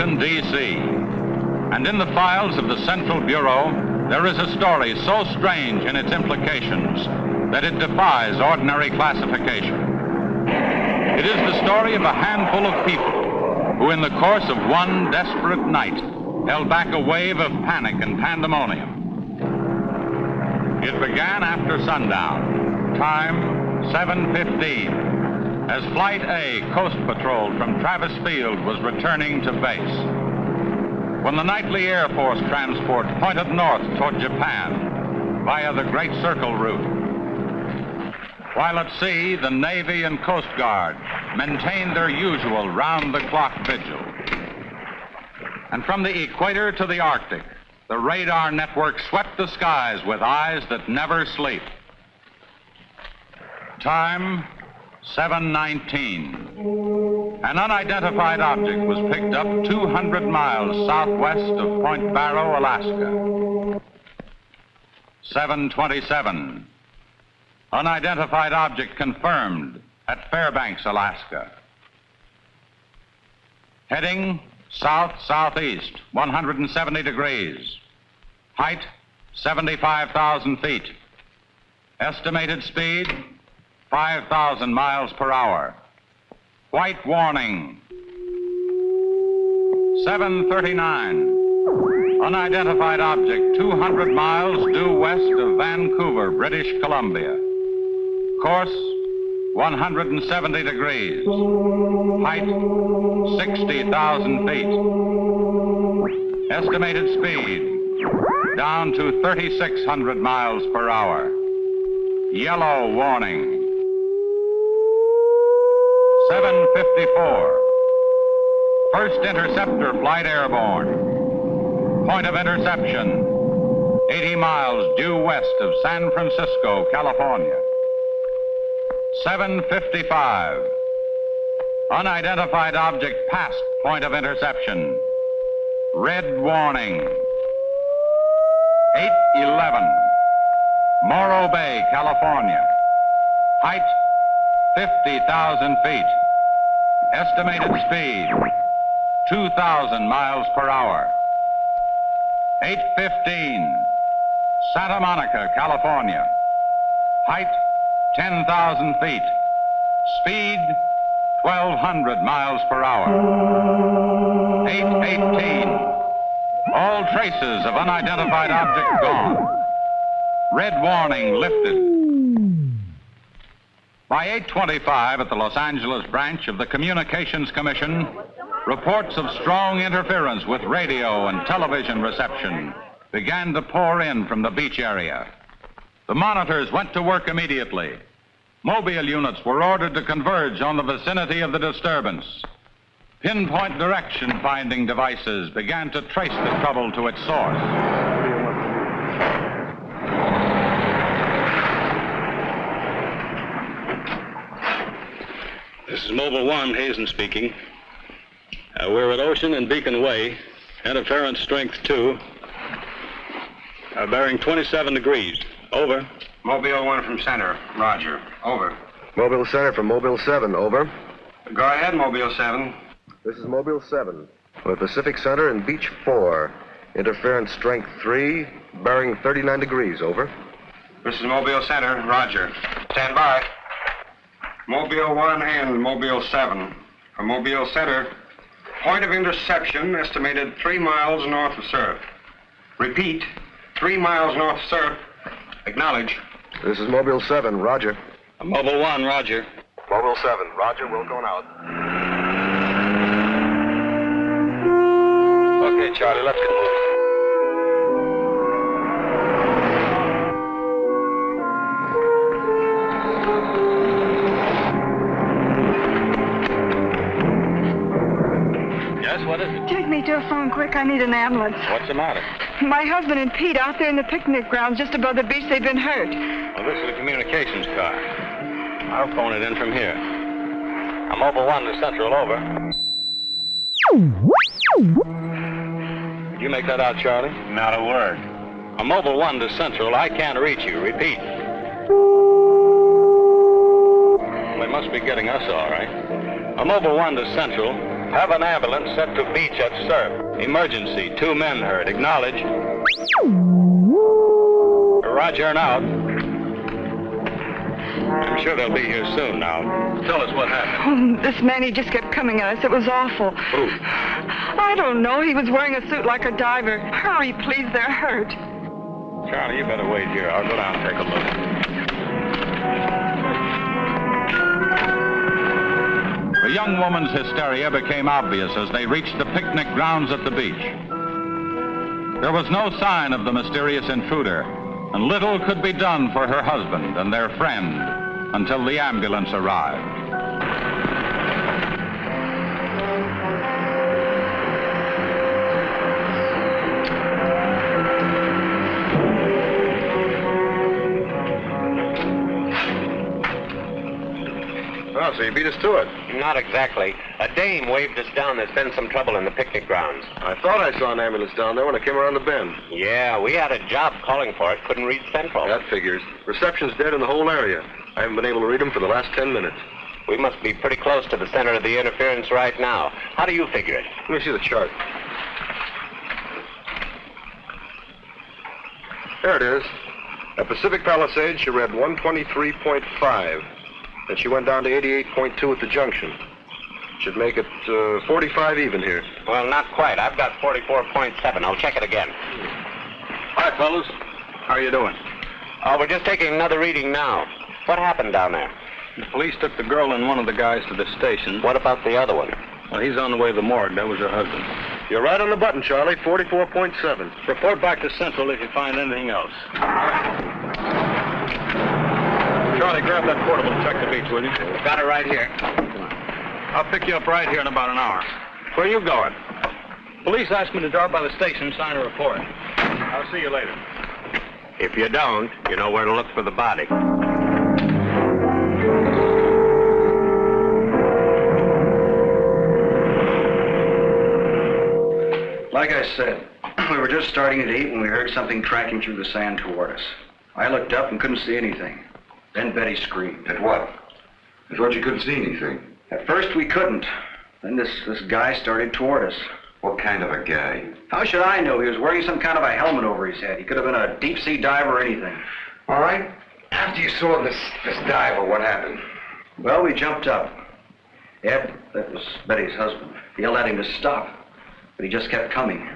Washington, D.C. And in the files of the Central Bureau, there is a story so strange in its implications that it defies ordinary classification. It is the story of a handful of people who, in the course of one desperate night, held back a wave of panic and pandemonium. It began after sundown, time 7:15. As Flight A, Coast Patrol from Travis Field, was returning to base. When the nightly Air Force transport pointed north toward Japan via the Great Circle route. While at sea, the Navy and Coast Guard maintained their usual round-the-clock vigil. And from the equator to the Arctic, the radar network swept the skies with eyes that never sleep. Time 7:19. An unidentified object was picked up 200 miles southwest of Point Barrow, Alaska. 7:27. Unidentified object confirmed at Fairbanks, Alaska. Heading south-southeast, 170 degrees. Height, 75,000 feet. Estimated speed, 5,000 miles per hour. White warning. 7:39. Unidentified object 200 miles due west of Vancouver, British Columbia. Course 170 degrees. Height 60,000 feet. Estimated speed down to 3,600 miles per hour. Yellow warning. 7:54. First interceptor flight airborne. Point of interception, 80 miles due west of San Francisco, California. 7:55. Unidentified object past point of interception. Red warning. 8:11. Morro Bay, California. Height 50,000 feet. Estimated speed 2,000 miles per hour. 8:15. Santa Monica, California. Height 10,000 feet. Speed 1,200 miles per hour. 8:18. All traces of unidentified object gone. Red warning lifted. By 8:25 at the Los Angeles branch of the Communications Commission, reports of strong interference with radio and television reception began to pour in from the beach area. The monitors went to work immediately. Mobile units were ordered to converge on the vicinity of the disturbance. Pinpoint direction-finding devices began to trace the trouble to its source. This is Mobile 1, Hazen speaking. We're at Ocean and Beacon Way, interference strength 2, bearing 27 degrees. Over. Mobile 1 from center, roger. Over. Mobile Center from Mobile 7, over. Go ahead, Mobile 7. This is Mobile 7. We're at Pacific Center and Beach 4. Interference strength 3, bearing 39 degrees, over. This is Mobile Center, roger. Stand by. Mobile 1 and Mobile 7. From Mobile Center, point of interception estimated 3 miles north of surf. Repeat, 3 miles north of surf. Acknowledge. This is Mobile 7, roger. Mobile 1, roger. Mobile 7, roger, we're going out. Okay, Charlie, let's get moving. Yes, what is it? Take me to a phone quick. I need an ambulance. What's the matter? My husband and Pete out there in the picnic grounds just above the beach. They've been hurt. Well, this is a communications car. I'll phone it in from here. I'm Mobile 1 to Central, over. Did you make that out, Charlie? Not a word. I'm Mobile 1 to Central. I can't reach you. Repeat. Well, they must be getting us all right. I'm Mobile 1 to Central. Have an ambulance sent to beach at surf. Emergency. 2 men hurt. Acknowledge. Roger and out. I'm sure they'll be here soon now. Tell us what happened. Oh, this man, he just kept coming at us. It was awful. Who? I don't know. He was wearing a suit like a diver. Hurry, please. They're hurt. Charlie, you better wait here. I'll go down and take a look. The young woman's hysteria became obvious as they reached the picnic grounds at the beach. There was no sign of the mysterious intruder, and little could be done for her husband and their friend until the ambulance arrived. Oh, so you beat us to it. Not exactly. A dame waved us down. There's been some trouble in the picnic grounds. I thought I saw an ambulance down there when I came around the bend. Yeah, we had a job calling for it. Couldn't reach Central. That figures. Reception's dead in the whole area. I haven't been able to read them for the last 10 minutes. We must be pretty close to the center of the interference right now. How do you figure it? Let me see the chart. There it is. At Pacific Palisades, she read 123.5. Then she went down to 88.2 at the junction. Should make it 45 even here. Well, not quite. I've got 44.7. I'll check it again. Hi, fellas. How are you doing? Oh, we're just taking another reading now. What happened down there? The police took the girl and one of the guys to the station. What about the other one? Well, he's on the way to the morgue. That was her husband. You're right on the button, Charlie. 44.7. Report back to Central if you find anything else. Charlie, grab that portable and check the beach, will you? Got it right here. I'll pick you up right here in about an hour. Where are you going? Police asked me to drop by the station and sign a report. I'll see you later. If you don't, you know where to look for the body. Like I said, we were just starting to eat when we heard something cracking through the sand toward us. I looked up and couldn't see anything. Then Betty screamed. At what? I thought you couldn't see anything. At first we couldn't. Then this guy started toward us. What kind of a guy? How should I know? He was wearing some kind of a helmet over his head. He could have been a deep-sea diver or anything. All right. After you saw this diver, what happened? Well, we jumped up. Ed, that was Betty's husband, yelled at him to stop. But he just kept coming.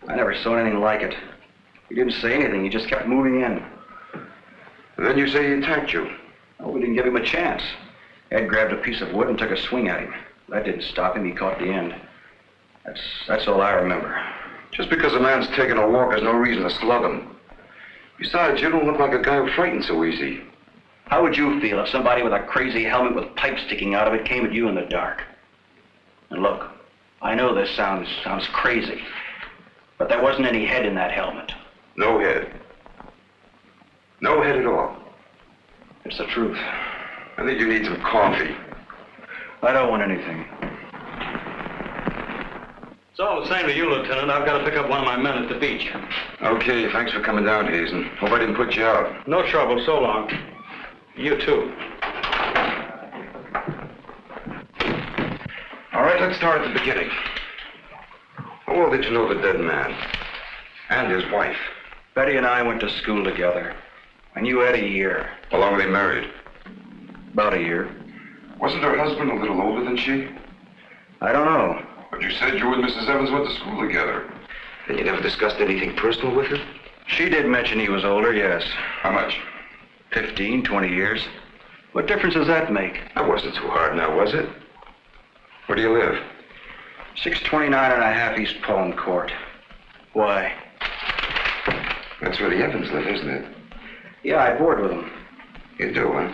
I never saw anything like it. He didn't say anything. He just kept moving in. And then you say he attacked you. Oh, we didn't give him a chance. Ed grabbed a piece of wood and took a swing at him. That didn't stop him. He caught the end. That's all I remember. Just because a man's taking a walk, there's no reason to slug him. Besides, you don't look like a guy who frightens so easy. How would you feel if somebody with a crazy helmet with pipes sticking out of it came at you in the dark? And look, I know this sounds crazy, but there wasn't any head in that helmet. No head. No head at all. It's the truth. I think you need some coffee. I don't want anything. It's all the same to you, Lieutenant. I've got to pick up one of my men at the beach. Okay, thanks for coming down, Hazen. Hope I didn't put you out. No trouble. So long. You too. All right, let's start at the beginning. How well did you know the dead man? And his wife? Betty and I went to school together. I knew Ed a year. How long were they married? About a year. Wasn't her husband a little older than she? I don't know. But you said you and Mrs. Evans went to school together. And you never discussed anything personal with her? She did mention he was older, yes. How much? 15, 20 years. What difference does that make? That wasn't too hard now, was it? Where do you live? 629 and a half East Palm Court. Why? That's where the Evans live, isn't it? Yeah, I board with them. You do, huh?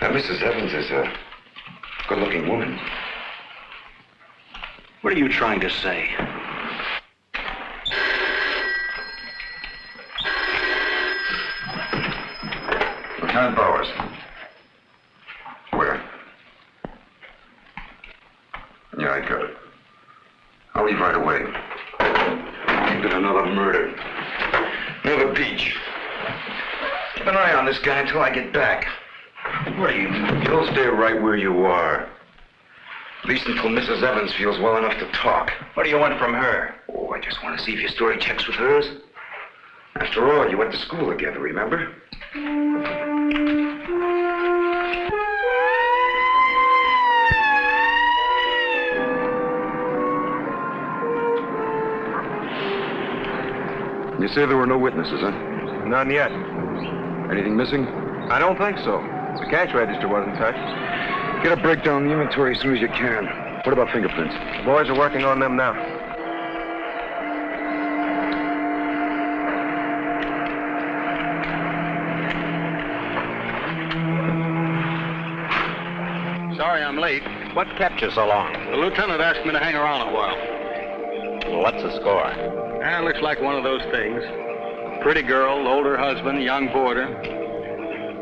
Now, Mrs. Evans is a good-looking woman. What are you trying to say? Lieutenant Bowers. Where? Yeah, I got it. I'll leave right away. Ain't been another murder. Another beach. Keep an eye on this guy until I get back. What do you mean? You'll stay right where you are. At least until Mrs. Evans feels well enough to talk. What do you want from her? Oh, I just want to see if your story checks with hers. After all, you went to school together, remember? You say there were no witnesses, huh? None yet. Anything missing? I don't think so. The cash register wasn't touched. Get a breakdown of the inventory as soon as you can. What about fingerprints? The boys are working on them now. Sorry I'm late. What kept you so long? The lieutenant asked me to hang around a while. Well, what's the score? Looks like one of those things. Pretty girl, older husband, young boarder.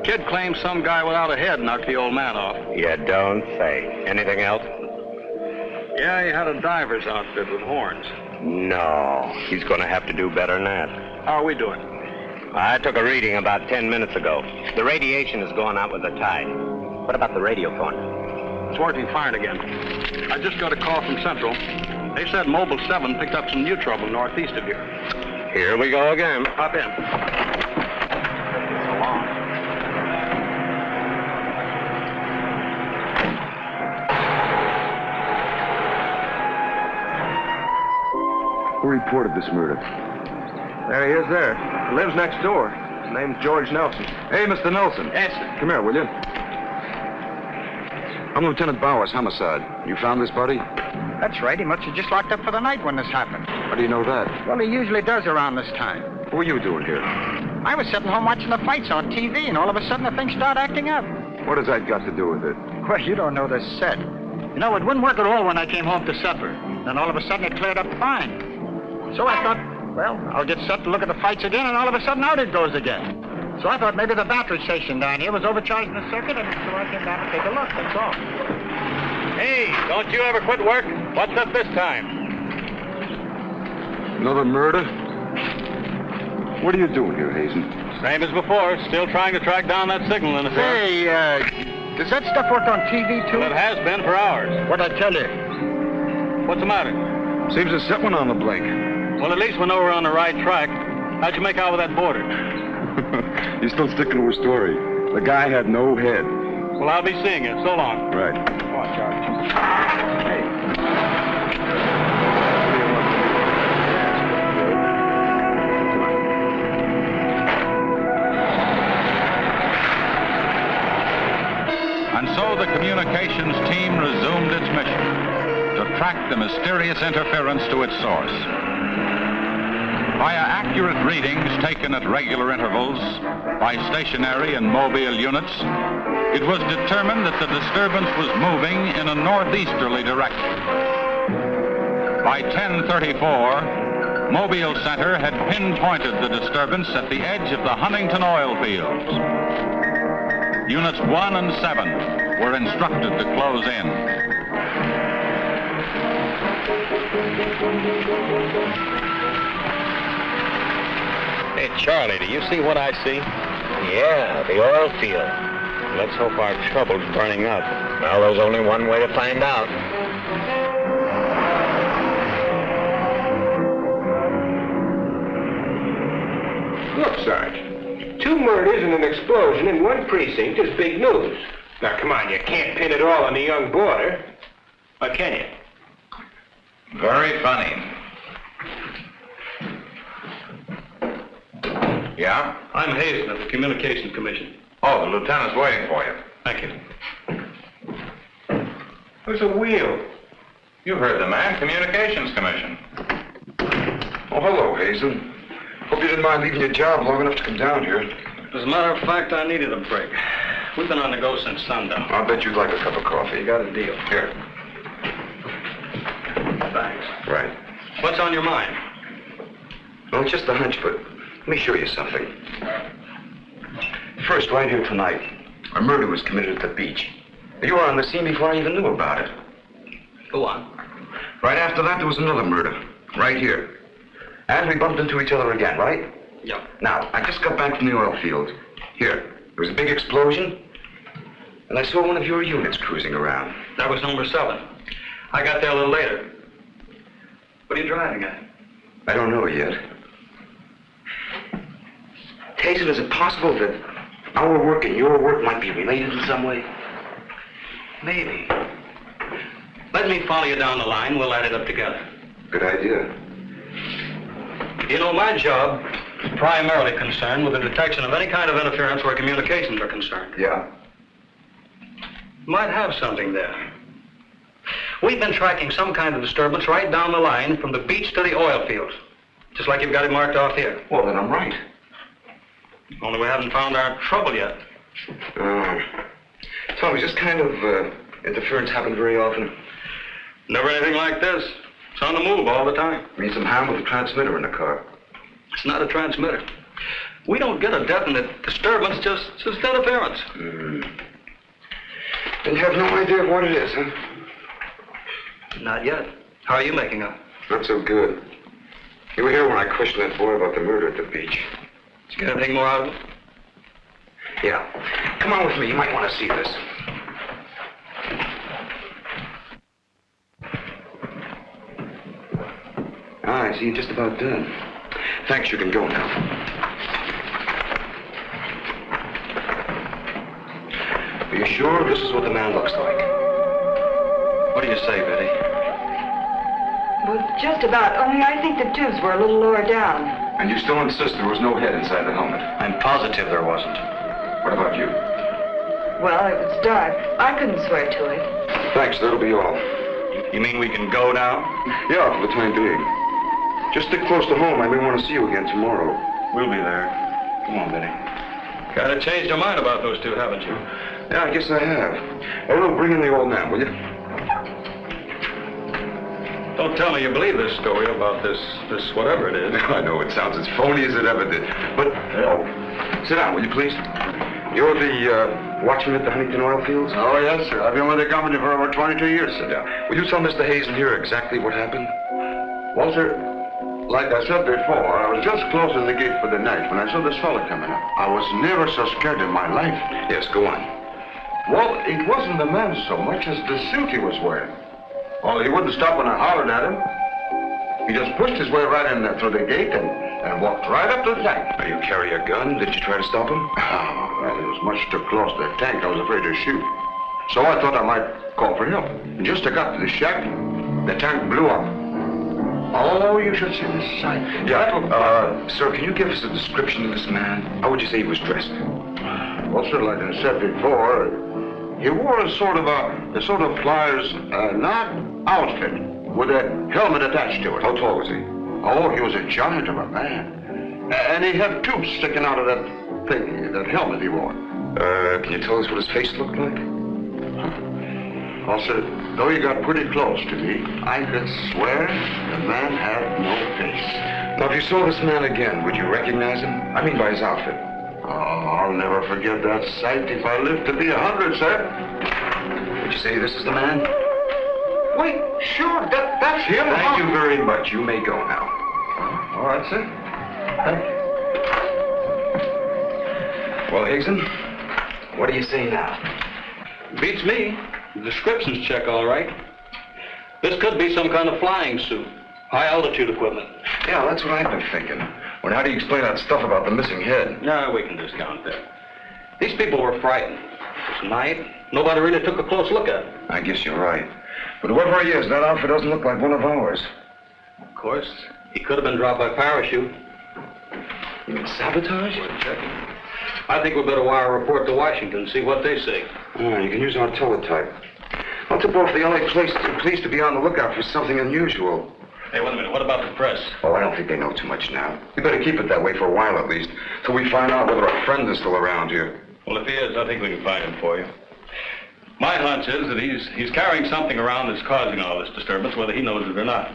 Kid claims some guy without a head knocked the old man off. You don't say. Anything else? Yeah, he had a diver's outfit with horns. No. He's going to have to do better than that. How are we doing? I took a reading about 10 minutes ago. The radiation is going out with the tide. What about the radio phone? It's working fine again. I just got a call from Central. They said Mobile 7 picked up some new trouble northeast of here. Here we go again. Hop in. So long. Who reported this murder? There he is there. He lives next door. His name's George Nelson. Hey, Mr. Nelson. Yes, sir. Come here, will you? I'm Lieutenant Bowers, homicide. You found this body? That's right. He must have just locked up for the night when this happened. How do you know that? Well, he usually does around this time. What were you doing here? I was sitting home watching the fights on TV, and all of a sudden the thing started acting up. What has that got to do with it? Well, you don't know this set. You know, it wouldn't work at all when I came home to supper. Then all of a sudden it cleared up fine. So I thought, well, I'll get set to look at the fights again, and all of a sudden out it goes again. So I thought maybe the battery station down here was overcharging the circuit, and so I came down to take a look, that's all. Hey, don't you ever quit work? What's up this time? Another murder? What are you doing here, Hazen? Same as before. Still trying to track down that signal interference. Hey, does that stuff work on TV, too? Well, it has been for hours. What'd I tell you? What's the matter? Seems to set one on the blink. Well, at least we know we're on the right track. How'd you make out with that boarder? You're still sticking to her story. The guy had no head. Well, I'll be seeing you. So long. Right. Come on, George. Hey. And so the communications team resumed its mission to track the mysterious interference to its source. Via accurate readings taken at regular intervals by stationary and mobile units, it was determined that the disturbance was moving in a northeasterly direction. By 10:34, Mobile Center had pinpointed the disturbance at the edge of the Huntington oil fields. Units 1 and 7 were instructed to close in. Hey, Charlie, do you see what I see? Yeah, the oil field. Let's hope our trouble's burning up. Well, there's only one way to find out. Look, Sarge, 2 murders and an explosion in one precinct is big news. Now, come on, you can't pin it all on the young boarder. Or can you? Very funny. Yeah? I'm Hazen of the Communications Commission. Oh, the lieutenant's waiting for you. Thank you. There's a wheel. You heard the man, Communications Commission. Oh, hello, Hazen. Hope you didn't mind leaving your job long enough to come down here. As a matter of fact, I needed a break. We've been on the go since sundown. I'll bet you'd like a cup of coffee. You got a deal. Here. Thanks. Right. What's on your mind? Well, it's just a hunch, but let me show you something. First, right here tonight, a murder was committed at the beach. You were on the scene before I even knew about it. Go on. Right after that, there was another murder, right here. And we bumped into each other again, right? Yeah. Now, I just got back from the oil field. Here, there was a big explosion. And I saw one of your units cruising around. That was number 7. I got there a little later. What are you driving at? I don't know yet. Hazen, is it possible that our work and your work might be related in some way? Maybe. Let me follow you down the line. We'll add it up together. Good idea. You know, my job is primarily concerned with the detection of any kind of interference where communications are concerned. Yeah. Might have something there. We've been tracking some kind of disturbance right down the line from the beach to the oil fields. Just like you've got it marked off here. Well, then I'm right. Only we haven't found our trouble yet. Tommy, this kind of interference happen very often? Never anything like this. It's on the move all the time. I mean, some harm with the transmitter in the car. It's not a transmitter. We don't get a definite disturbance, just interference. Then you have no idea of what it is, huh? Not yet. How are you making out? Not so good. You were here when I questioned that boy about the murder at the beach. Did you get anything more out of it? Yeah. Come on with me. You might want to see this. I see you're just about done. Thanks, you can go now. Are you sure this is what the man looks like? What do you say, Betty? Well, just about, only I think the tubes were a little lower down. And you still insist there was no head inside the helmet? I'm positive there wasn't. What about you? Well, it was dark. I couldn't swear to it. Thanks, that'll be all. You mean we can go now? Yeah, for the time being. Just stick close to home. I may want to see you again tomorrow. We'll be there. Come on, Betty. Kind of changed your mind about those two, haven't you? Yeah, I guess I have. Oh, bring in the old man, will you? Don't tell me you believe this story about this whatever it is. I know, it sounds as phony as it ever did. But, sit down, will you, please? You're the watchman at the Huntington oil fields? Oh, yes, sir. I've been with the company for over 22 years, Sit sir. down. Will you tell Mr. Hazen here exactly what happened? Well, sir, like I said before, I was just closing the gate for the night when I saw this fella coming up. I was never so scared in my life. Yes, go on. Well, it wasn't the man so much as the suit he was wearing. Well, he wouldn't stop when I hollered at him. He just pushed his way right in there through the gate and walked right up to the tank. Now, you carry a gun? Did you try to stop him? Oh, well, he was much too close to the tank. I was afraid to shoot. So I thought I might call for help. And just as I got to the shack, the tank blew up. Oh, you should see the sight. Yeah, sir, can you give us a description of this man? How would you say he was dressed? Well, sir, like I said before, he wore a sort of pliers, not outfit, with a helmet attached to it. How tall was he? Oh, he was a giant of a man. And he had tubes sticking out of that thing, that helmet he wore. Can you tell us what his face looked like? Well, sir, though he got pretty close to me, I could swear the man had no face. Now, if you saw this man again, would you recognize him? I mean by his outfit. Oh, I'll never forget that sight if I live to be 100, sir. Would you say this is the man? Wait, sure, that's him. Thank you very much. You may go now. All right, sir. Thank you. Well, Higson, what do you say now? Beats me. The descriptions check all right. This could be some kind of flying suit. High altitude equipment. Yeah, that's what I've been thinking. Well, how do you explain that stuff about the missing head? No, we can discount that. These people were frightened. It was night. Nobody really took a close look at it. I guess you're right. But whoever he is, that outfit doesn't look like one of ours. Of course, he could have been dropped by parachute. You mean sabotage? We're checking. I think we better wire a report to Washington and see what they say. Oh, you can use our teletype. I'll tip off the LA police to be on the lookout for something unusual. Hey, wait a minute. What about the press? Oh, I don't think they know too much now. We better keep it that way for a while at least, till we find out whether our friend is still around here. Well, if he is, I think we can find him for you. My hunch is that he's carrying something around that's causing all this disturbance, whether he knows it or not.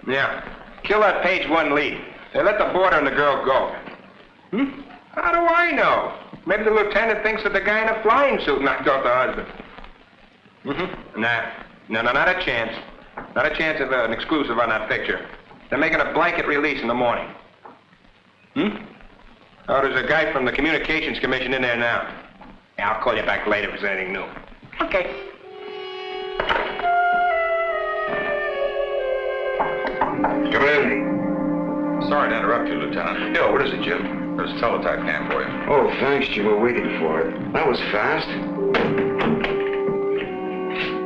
Yeah. Kill that page 1 lead. They let the boarder and the girl go. How do I know? Maybe the lieutenant thinks that the guy in a flying suit knocked off the husband. No, not a chance. Not a chance of an exclusive on that picture. They're making a blanket release in the morning. Oh, there's a guy from the Communications Commission in there now. Yeah, I'll call you back later if there's anything new. Okay. Come in. Sorry to interrupt you, Lieutenant. Yeah, what is it, Jim? There's a teletype cam for you. Oh, thanks, Jim. We're waiting for it. That was fast.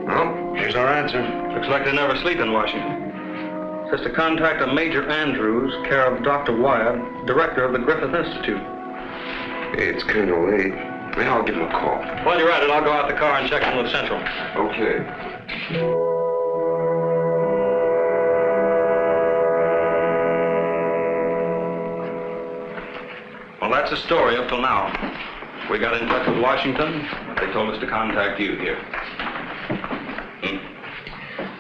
Well, here's our answer. Looks like they never sleep in Washington. Says to contact a Major Andrews, care of Dr. Wyatt, director of the Griffith Institute. Hey, it's kind of late. Well, I'll give him a call. While you're at it, I'll go out the car and check in with Central. Okay. Well, that's the story up till now. We got in touch with Washington. They told us to contact you here.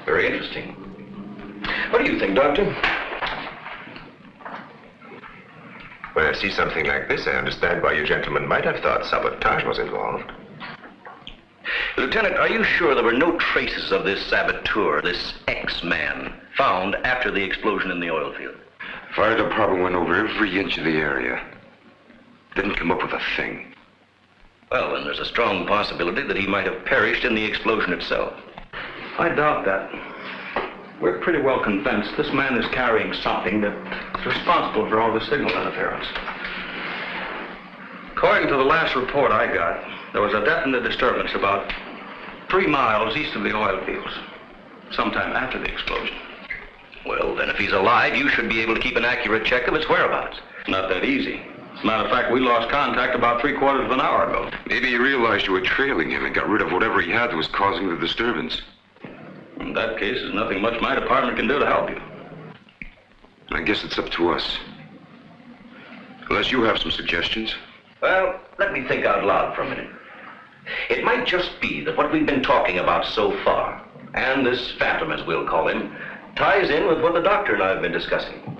Very interesting. What do you think, Doctor? When I see something like this, I understand why you gentlemen might have thought sabotage was involved. Lieutenant, are you sure there were no traces of this saboteur, this X-man, found after the explosion in the oil field? Fire department went over every inch of the area. Didn't come up with a thing. Well, then there's a strong possibility that he might have perished in the explosion itself. I doubt that. We're pretty well convinced this man is carrying something that's responsible for all the signal interference. According to the last report I got, there was a definite disturbance about 3 miles east of the oil fields, sometime after the explosion. Well, then if he's alive, you should be able to keep an accurate check of his whereabouts. Not that easy. As a matter of fact, we lost contact about 3/4 of an hour ago. Maybe he realized you were trailing him and got rid of whatever he had that was causing the disturbance. In that case, there's nothing much my department can do to help you. I guess it's up to us. Unless you have some suggestions. Well, let me think out loud for a minute. It might just be that what we've been talking about so far, and this phantom, as we'll call him, ties in with what the doctor and I have been discussing.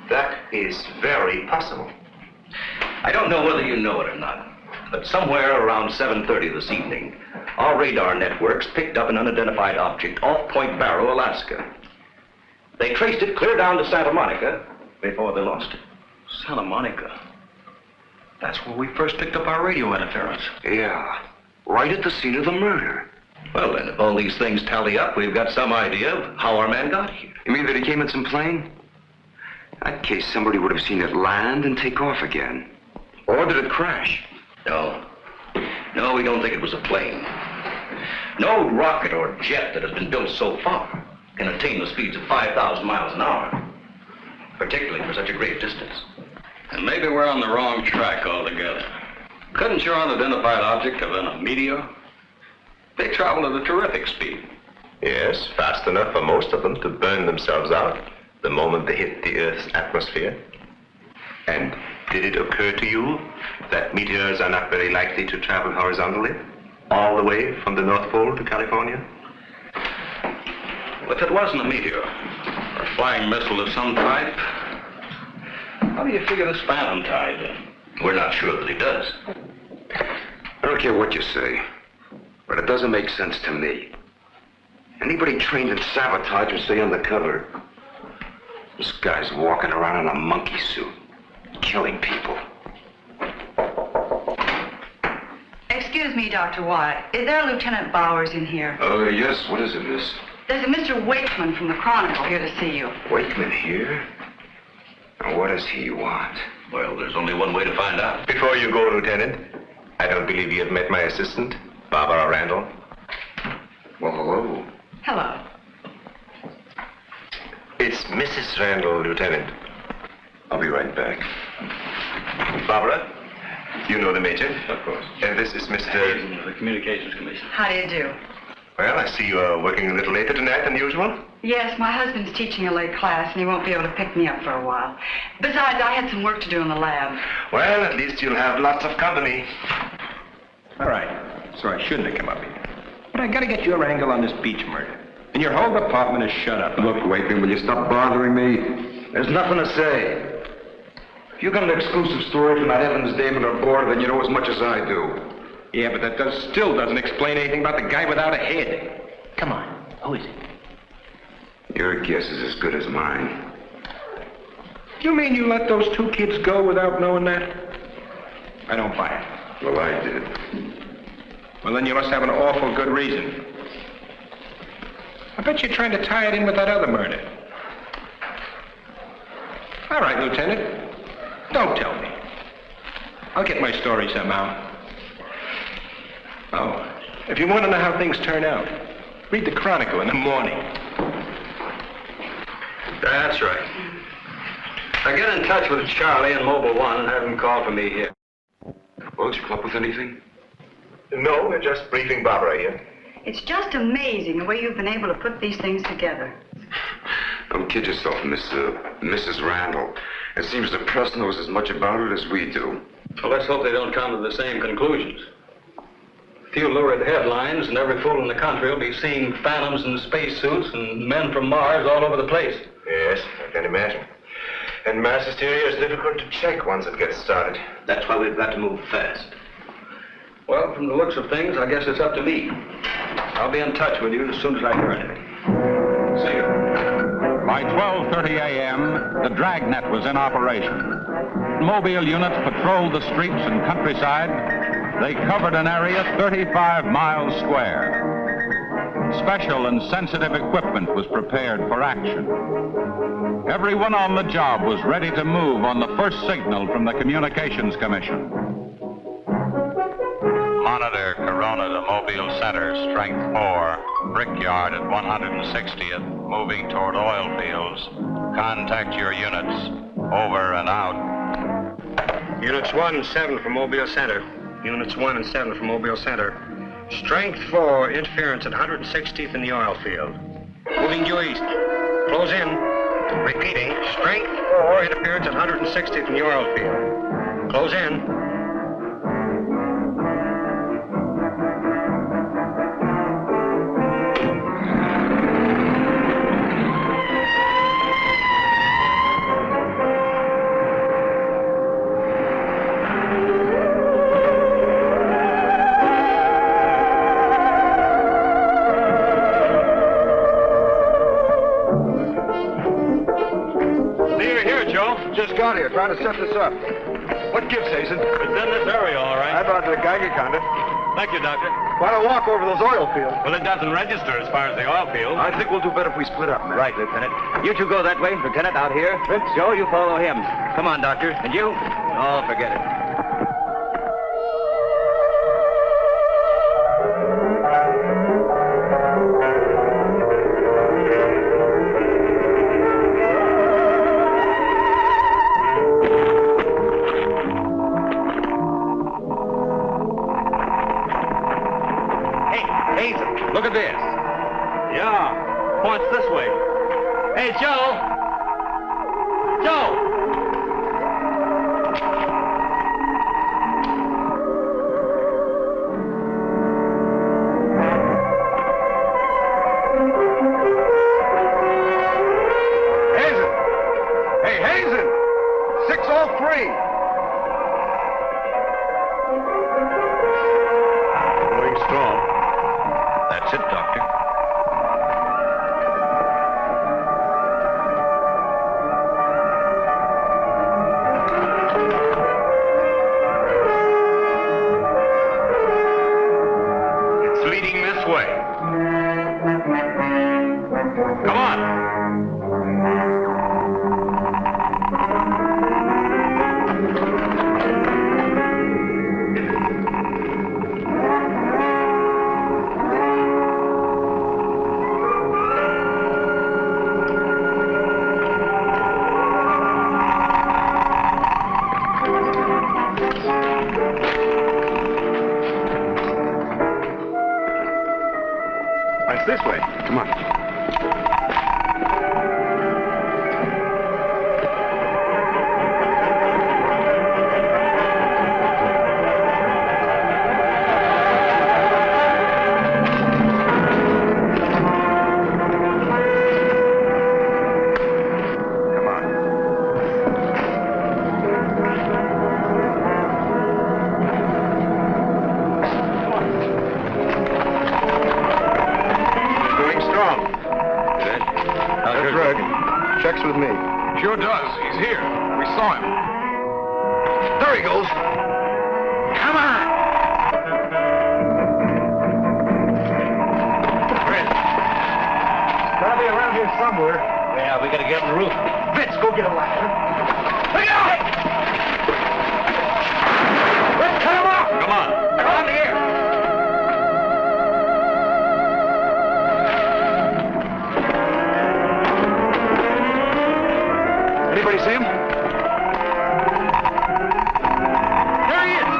That is very possible. I don't know whether you know it or not, but somewhere around 7:30 this evening, our radar networks picked up an unidentified object off Point Barrow, Alaska. They traced it clear down to Santa Monica before they lost it. Santa Monica? That's where we first picked up our radio interference. Yeah, right at the scene of the murder. Well, then, if all these things tally up, we've got some idea of how our man got here. You mean that he came in some plane? In that case, somebody would have seen it land and take off again. Or did it crash? No, we don't think it was a plane. No rocket or jet that has been built so far can attain the speeds of 5,000 miles an hour, particularly for such a great distance. And maybe we're on the wrong track altogether. Couldn't your unidentified object have been a meteor? They travel at a terrific speed. Yes, fast enough for most of them to burn themselves out the moment they hit the Earth's atmosphere. And did it occur to you that meteors are not very likely to travel horizontally, all the way from the North Pole to California? Well, if it wasn't a meteor, or a flying missile of some type, how do you figure this phantom ties in? We're not sure that he does. I don't care what you say, but it doesn't make sense to me. Anybody trained in sabotage would stay undercover. This guy's walking around in a monkey suit, killing people. Excuse me, Dr. Wyatt. Is there Lieutenant Bowers in here? Oh, yes. What is it, miss? There's a Mr. Wakeman from the Chronicle here to see you. Wakeman here? Now, what does he want? Well, there's only one way to find out. Before you go, Lieutenant, I don't believe you have met my assistant, Barbara Randall. Well, hello. Hello. It's Mrs. Randall, Lieutenant. I'll be right back. Barbara, you know the Major? Of course. And this is Mr. The Communications Commission. How do you do? Well, I see you are working a little later tonight than usual. Yes, my husband's teaching a late class, and he won't be able to pick me up for a while. Besides, I had some work to do in the lab. Well, at least you'll have lots of company. All right. So I shouldn't have come up here. But I gotta get your angle on this Beach murder. And your whole department is shut up. Look, Wakeman, will you stop bothering me? There's nothing to say. If you got an exclusive story from that Evans Damon or board, then you know as much as I do. Yeah, but that still doesn't explain anything about the guy without a head. Come on. Who is it? Your guess is as good as mine. You mean you let those two kids go without knowing that? I don't buy it. Well, I did. Well, then you must have an awful good reason. I bet you're trying to tie it in with that other murder. All right, Lieutenant. Don't tell me. I'll get my story somehow. Oh, if you want to know how things turn out, read the Chronicle in the morning. That's right. Now get in touch with Charlie in Mobile 1 and have him call for me here. Well, did you come up with anything? No, we're just briefing Barbara here. It's just amazing the way you've been able to put these things together. Don't kid yourself, Mrs. Randall. It seems the press knows as much about it as we do. Well, let's hope they don't come to the same conclusions. A few lurid headlines, and every fool in the country will be seeing phantoms in spacesuits and men from Mars all over the place. Yes, I can imagine. And mass hysteria is difficult to check once it gets started. That's why we've got to move fast. Well, from the looks of things, I guess it's up to me. I'll be in touch with you as soon as I hear anything. See you. By 12:30 a.m., the dragnet was in operation. Mobile units patrolled the streets and countryside. They covered an area 35 miles square. Special and sensitive equipment was prepared for action. Everyone on the job was ready to move on the first signal from the Communications Commission. Monitor Corona to Mobile Center, strength 4, Brickyard at 160th, moving toward oil fields. Contact your units. Over and out. Units 1 and 7 from Mobile Center. Units 1 and 7 from Mobile Center. Strength 4, interference at 160th in the oil field. Moving due east. Close in. Repeating, strength 4, interference at 160th in the oil field. Close in. Just got here, trying to set this up. What gives, Hazen? It's in this area, all right. I brought the Geiger counter. Thank you, Doctor. Why don't walk over those oil fields? Well, it doesn't register as far as the oil field. I think we'll do better if we split up, man. Right, Lieutenant. You two go that way. Lieutenant, out here. Vince? Joe, you follow him. Come on, Doctor. And you? Oh, forget it. Look at this. Yeah, points this way. Hey, Joe! Joe! Hazen! Hey, Hazen! 603! Going strong. That's it, Doctor. It's leading this way. Come on. It's this way. Come on. Checks with me. Sure does. He's here. We saw him. There he goes. Come on! Fred. Gotta be around here somewhere. Yeah, we gotta get on the roof. Fritz, go get a ladder. Look out! Let's cut him off! Come on. Come on here! Anybody see him? There he is!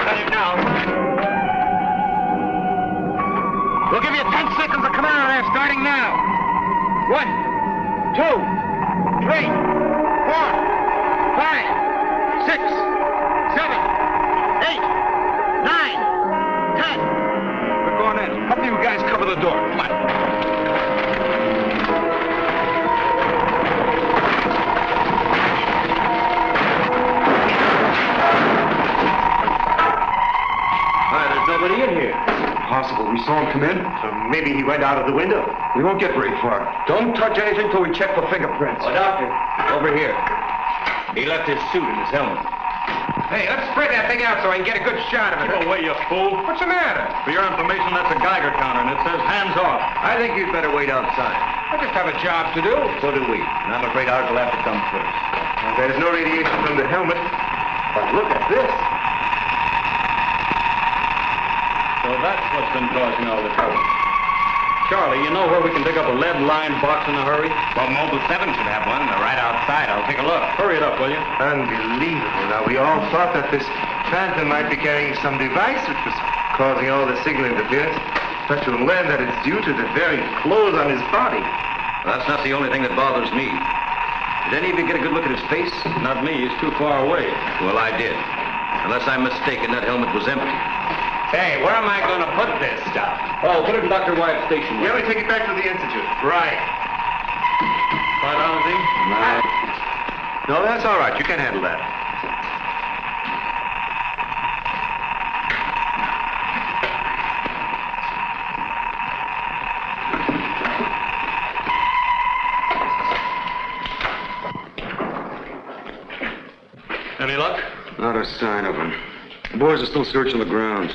Got him now. We'll give you 10 seconds to come out of there, starting now. 1, 2, 3, 4, 5, 6, 7, 8, 9, 10. We're going in. Help you guys cover the door. Come on. There's nobody in here. Possible. We saw him come in. So maybe he went out of the window. We won't get very far. Don't touch anything till we check for fingerprints. Oh, Doctor, over here. He left his suit and his helmet. Hey, let's spread that thing out so I can get a good shot of it. Keep away, you fool. What's the matter? For your information, that's a Geiger counter, and it says hands off. I think you'd better wait outside. I just have a job to do. So do we. And I'm afraid ours will have to come first. There's no radiation from the helmet. But look at this. So that's what's been causing all the trouble. Charlie, you know where we can dig up a lead-lined box in a hurry? Well, Mobile 7 should have one. They're right outside. I'll take a look. Hurry it up, will you? Unbelievable. Now, we all thought that this phantom might be carrying some device which was causing all the signal interference. But you'll learn that it's due to the very clothes on his body. Well, that's not the only thing that bothers me. Did any of you get a good look at his face? Not me. He's too far away. Well, I did. Unless I'm mistaken, that helmet was empty. Hey, where am I going to put this stuff? Oh, put it in Dr. Wyatt's station. Yeah, we take it back to the Institute. Right. No, that's all right. You can handle that. Any luck? Not a sign of him. The boys are still searching the grounds.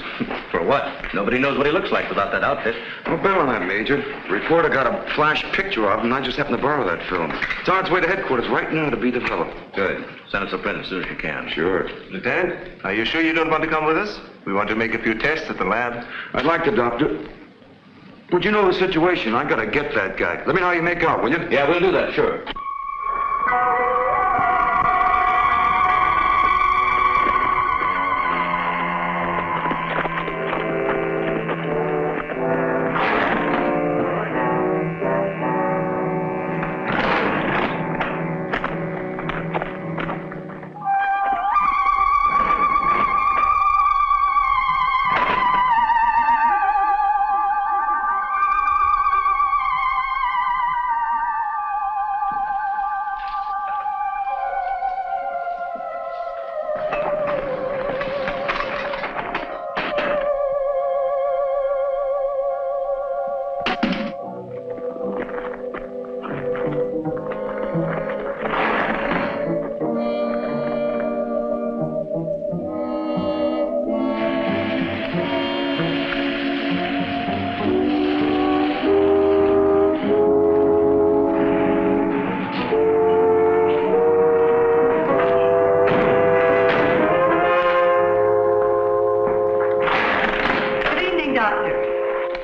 For what? Nobody knows what he looks like without that outfit. Don't bet on that, Major. The reporter got a flash picture of him, and I just happened to borrow that film. It's on its way to headquarters right now to be developed. Good. Send us a print as soon as you can. Sure. Lieutenant, are you sure you don't want to come with us? We want to make a few tests at the lab. I'd like to, Doctor. But you know the situation. I gotta get that guy. Let me know how you make out, will you? Yeah, we'll do that, sure.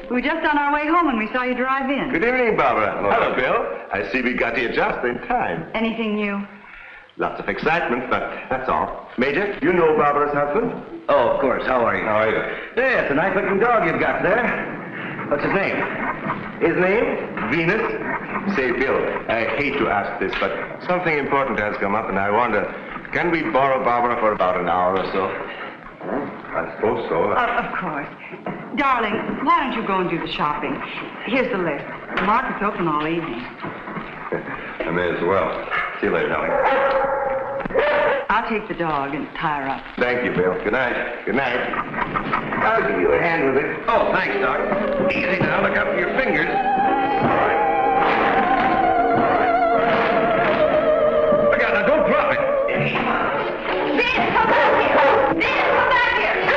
We were just on our way home when we saw you drive in. Good evening, Barbara. Hello, Bill. I see we got here just in time. Anything new? Lots of excitement, but that's all. Major, you know Barbara's husband? Oh, of course. How are you? How are you? Yeah, it's a nice-looking dog you've got there. What's his name? His name? Venus? Say, Bill, I hate to ask this, but something important has come up, and I wonder, can we borrow Barbara for about an hour or so? I suppose so. Of course. Darling, why don't you go and do the shopping? Here's the list. The market's open all evening. I may as well. See you later, darling. I'll take the dog and tie her up. Thank you, Bill. Good night. Good night. I'll give you a hand with it. Oh, thanks, Doc. Easy now. Look out for your fingers. Look out now. Don't drop it. Vince, come back here! Vince, come back here!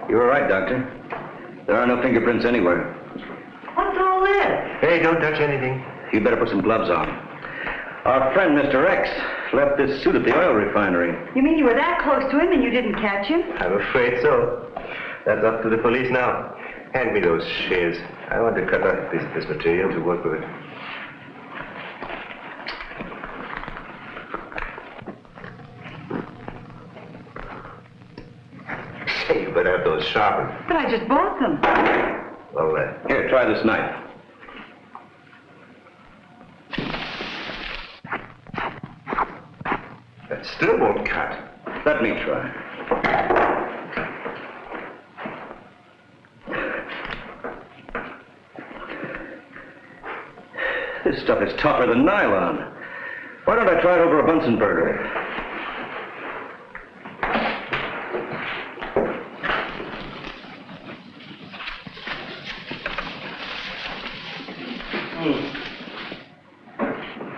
You were right, Doctor. There are no fingerprints anywhere. What's all this? Hey, don't touch anything. You better put some gloves on. Our friend, Mr. X, left this suit at the oil refinery. You mean you were that close to him and you didn't catch him? I'm afraid so. That's up to the police now. Hand me those shears. I want to cut up this material to work with it. Say, you better have those sharpened. But I just bought them. Well, here, try this knife. That still won't cut. Let me try. This stuff is tougher than nylon. Why don't I try it over a Bunsen burner?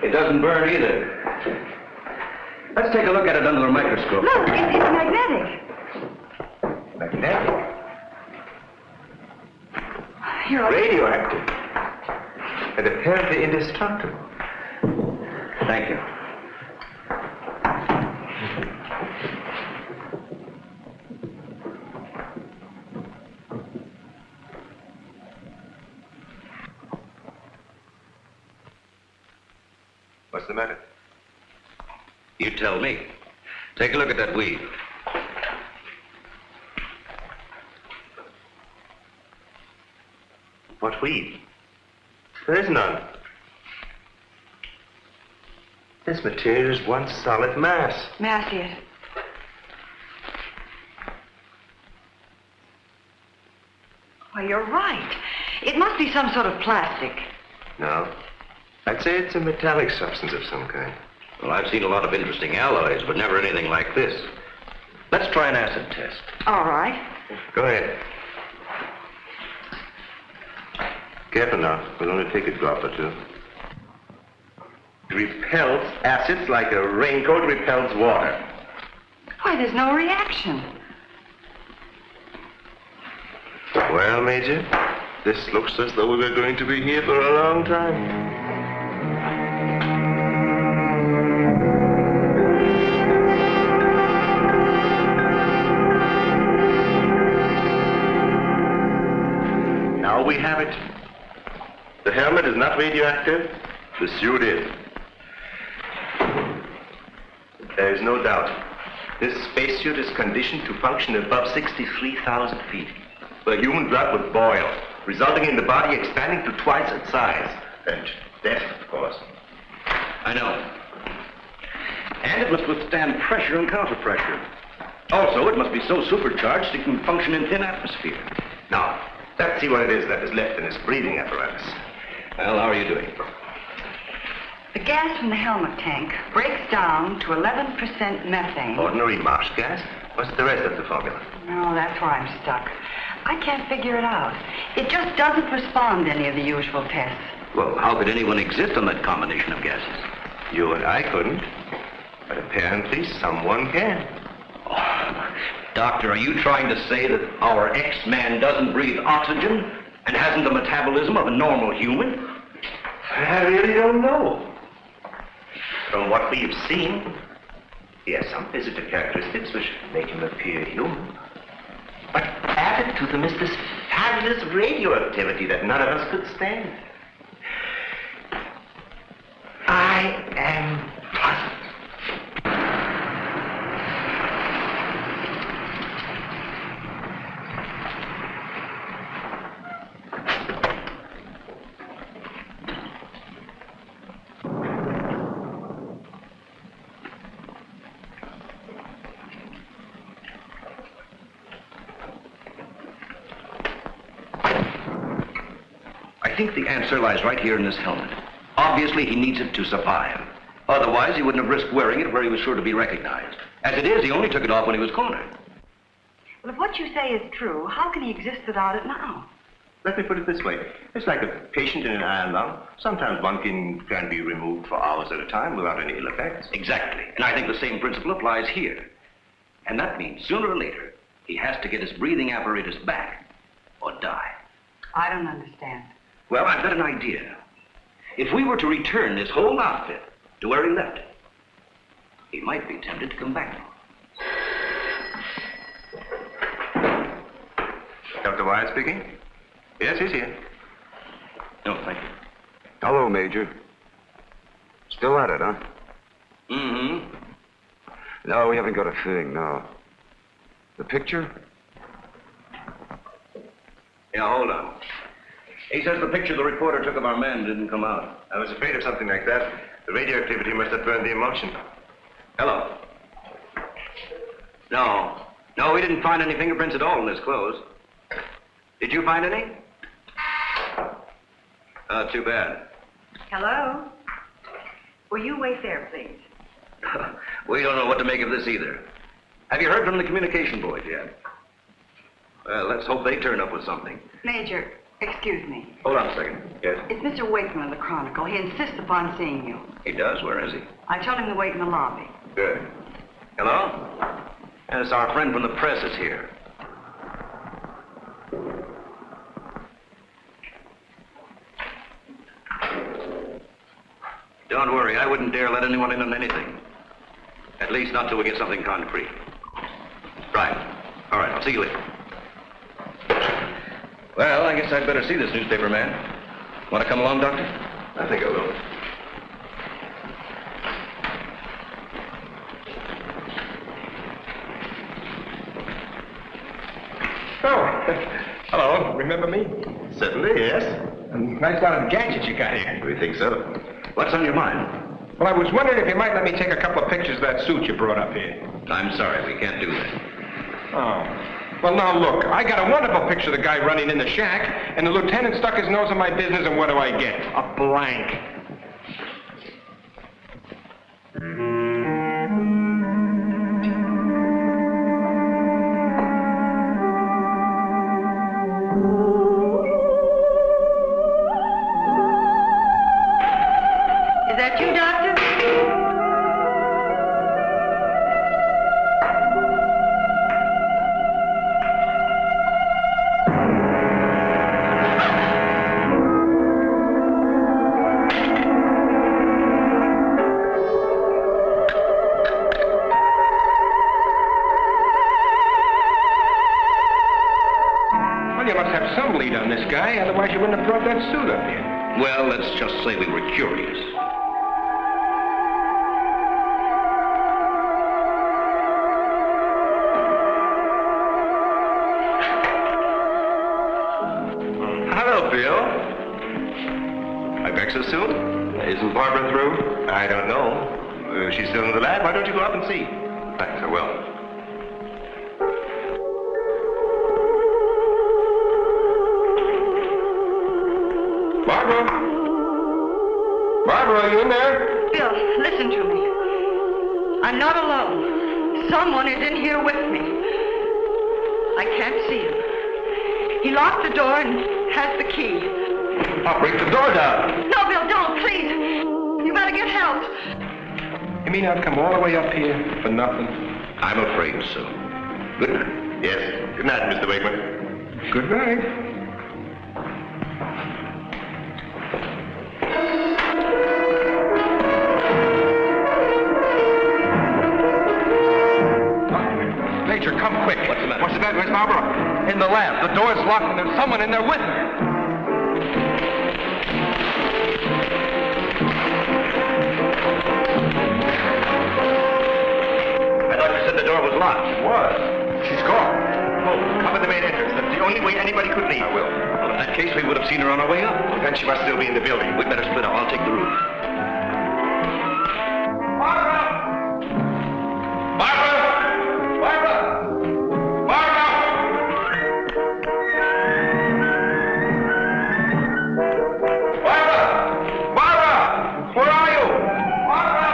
It doesn't burn either. Let's take a look at it under the microscope. Look, it's magnetic. Magnetic? Here, Radioactive. And apparently indestructible. Thank you. What's the matter? You tell me. Take a look at that weed. What weed? There is none. This material is one solid mass. May I see it? Why, you're right. It must be some sort of plastic. No. I'd say it's a metallic substance of some kind. Well, I've seen a lot of interesting alloys, but never anything like this. Let's try an acid test. All right. Go ahead. Careful now. We'll only take a drop or two. It repels acids like a raincoat repels water. Why, there's no reaction. Well, Major, this looks as though we were going to be here for a long time. Now we have it. The helmet is not radioactive. The suit is. There is no doubt. This spacesuit is conditioned to function above 63,000 feet, where human blood would boil, resulting in the body expanding to twice its size. And death, of course. I know. And it must withstand pressure and counterpressure. Also, it must be so supercharged it can function in thin atmosphere. Now, let's see what it is that is left in this breathing apparatus. Well, how are you doing? The gas from the helmet tank breaks down to 11% methane. Ordinary marsh gas? What's the rest of the formula? No, that's why I'm stuck. I can't figure it out. It just doesn't respond to any of the usual tests. Well, how could anyone exist on that combination of gases? You and I couldn't, but apparently someone can. Oh, Doctor, are you trying to say that our X-Man doesn't breathe oxygen and hasn't the metabolism of a normal human? I really don't know. From what we've seen, he has some physical characteristics which make him appear human. But added to them is this fabulous radioactivity that none of us could stand. I am puzzled. I think the answer lies right here in this helmet. Obviously, he needs it to survive. Otherwise, he wouldn't have risked wearing it where he was sure to be recognized. As it is, he only took it off when he was cornered. Well, if what you say is true, how can he exist without it now? Let me put it this way. It's like a patient in an iron lung. Sometimes one can be removed for hours at a time without any ill effects. Exactly. And I think the same principle applies here. And that means sooner or later, he has to get his breathing apparatus back or die. I don't understand. Well, I've got an idea. If we were to return this whole outfit to where he left it, he might be tempted to come back. Dr. Wyatt speaking? Yes, he's here. No, thank you. Hello, Major. Still at it, huh? Mm-hmm. No, we haven't got a thing, no. The picture? Yeah, hold on. He says the picture the reporter took of our man didn't come out. I was afraid of something like that. The radioactivity must have burned the emulsion. Hello. No, we didn't find any fingerprints at all in his clothes. Did you find any? Oh, too bad. Hello? Will you wait there, please? We don't know what to make of this either. Have you heard from the communication boys yet? Well, let's hope they turn up with something. Major, excuse me. Hold on a second. Yes? It's Mr. Wakeman of the Chronicle. He insists upon seeing you. He does? Where is he? I told him to wait in the lobby. Good. Hello? Yes, our friend from the press is here. Don't worry, I wouldn't dare let anyone in on anything. At least not till we get something concrete. Right. All right, I'll see you later. Well, I guess I'd better see this newspaper man. Want to come along, Doctor? I think I will. Oh, hello. Remember me? Certainly, yes. A nice lot of gadgets you got here. We think so. What's on your mind? Well, I was wondering if you might let me take a couple of pictures of that suit you brought up here. I'm sorry, we can't do that. Oh. Well, now, look, I got a wonderful picture of the guy running in the shack, and the lieutenant stuck his nose in my business, and what do I get? A blank. Is that you, Doctor? Well, you must have some lead on this guy, otherwise you wouldn't have brought that suit up here. Well, let's just say we were curious. Hello, Bill. I back so soon? Isn't Barbara through? I don't know. She's still in the lab. Why don't you go up and see? Thanks, I will. Barbara? Barbara, are you in there? Bill, listen to me. I'm not alone. Someone is in here with me. I can't see him. He locked the door and has the key. I'll break the door down. No, Bill, don't, please. You better get help. You mean I've come all the way up here for nothing? I'm afraid so. Good night. Yes. Good night, Mr. Wakeman. Good night. Major, come quick. What's the matter? What's the matter? Where's Barbara? In the lab. The door's locked and there's someone in there with her. I thought you said the door was locked. It was. She's gone. Oh, cover the main entrance. That's the only way anybody could leave. I will. Well, in that case, we would have seen her on our way up. Well, then she must still be in the building. We'd better split up. I'll take the roof. Barbara! Barbara! Barbara! Barbara! Barbara! Barbara! Where are you? Barbara!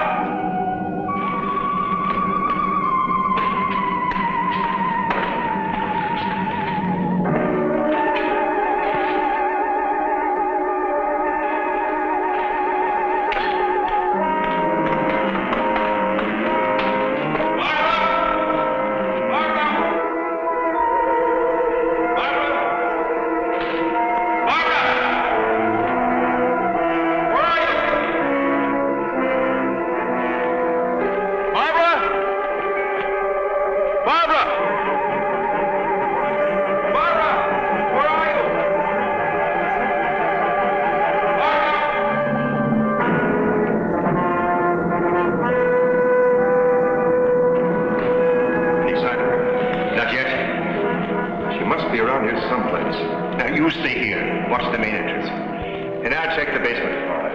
You stay here. Watch the main entrance. And I'll check the basement. All right.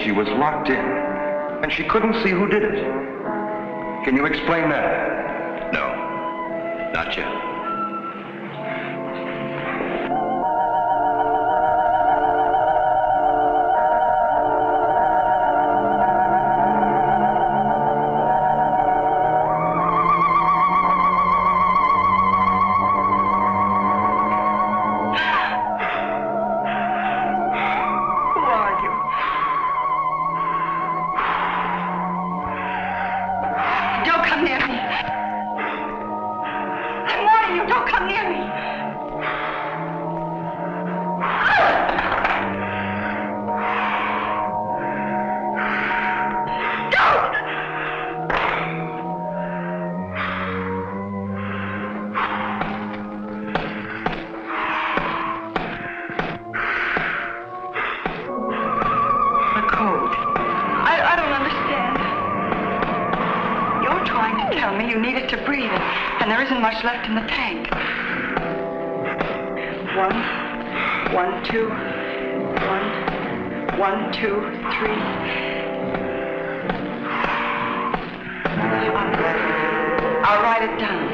She was locked in, and she couldn't see who did it. Can you explain that? No, not yet. Much left in the tank. 1, 1, 2, 1, 1, 2, 3. I'll write it down.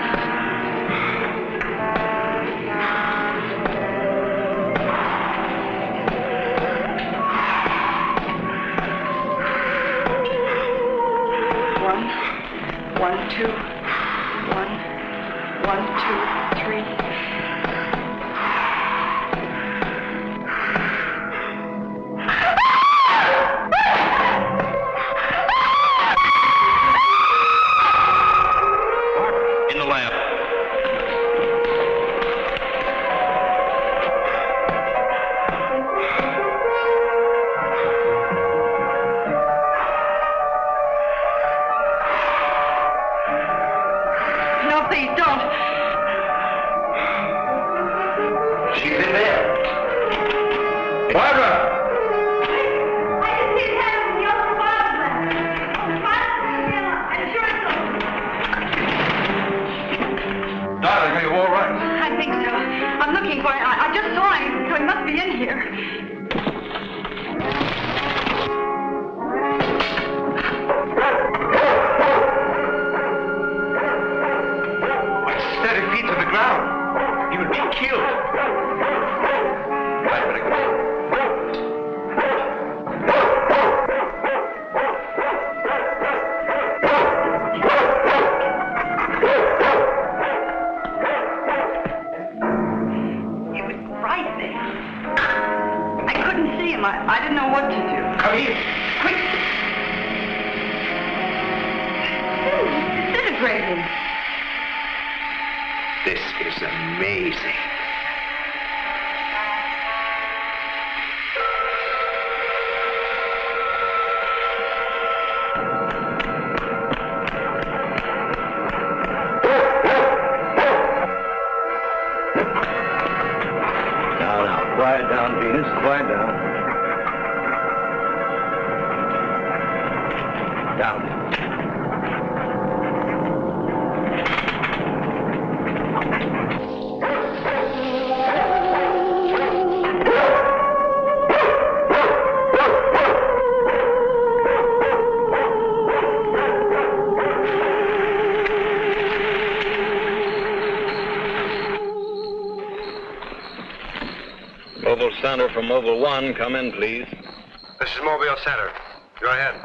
One, 2, 1, 2, 3. In the lab. Please don't. She's in there. Barbara! Darling, are you all right? I think so. I'm looking for him. I just saw him, so he must be in here. Like 30 feet to the ground. He would be killed. I better go. I didn't know what to do. Come here. Quick. Disintegrating. This is amazing. Now, quiet down, Venus. Quiet down. Down. Mobile Center from Mobile 1, come in, please. This is Mobile Center. Go ahead.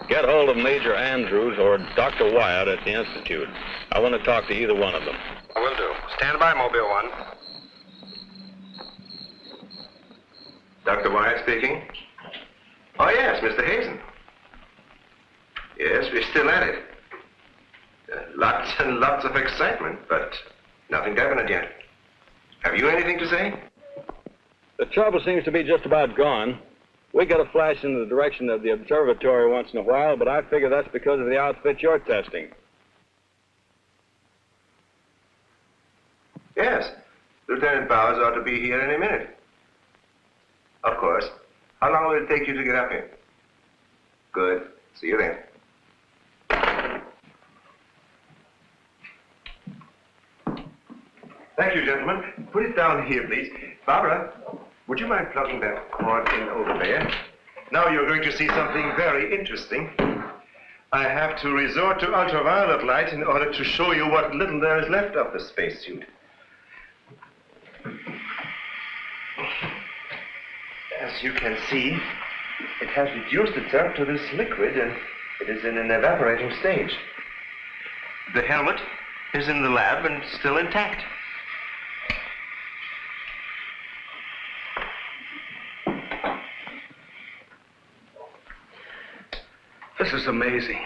Get hold of Major Andrews or Dr. Wyatt at the Institute. I want to talk to either one of them. I will do. Stand by, Mobile 1. Dr. Wyatt speaking. Oh, yes, Mr. Hazen. Yes, we're still at it. Lots and lots of excitement, but nothing definite yet. Have you anything to say? The trouble seems to be just about gone. We get a flash in the direction of the observatory once in a while, but I figure that's because of the outfit you're testing. Yes. Lieutenant Bowers ought to be here any minute. Of course. How long will it take you to get up here? Good. See you then. Thank you, gentlemen. Put it down here, please. Barbara, would you mind plugging that cord in over there? Now you're going to see something very interesting. I have to resort to ultraviolet light in order to show you what little there is left of the spacesuit. As you can see, it has reduced itself to this liquid and it is in an evaporating stage. The helmet is in the lab and still intact. This is amazing.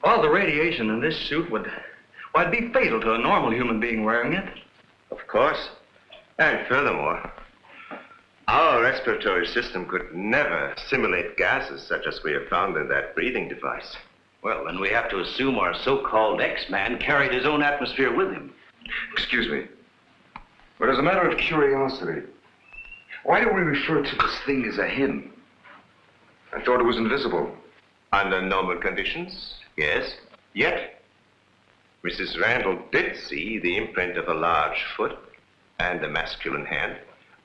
All the radiation in this suit would be fatal to a normal human being wearing it. Of course. And furthermore, our respiratory system could never simulate gases such as we have found in that breathing device. Well, then we have to assume our so-called X-Man carried his own atmosphere with him. Excuse me, but as a matter of curiosity, why do we refer to this thing as a him? I thought it was invisible. Under normal conditions, yes. Yet, Mrs. Randall did see the imprint of a large foot and a masculine hand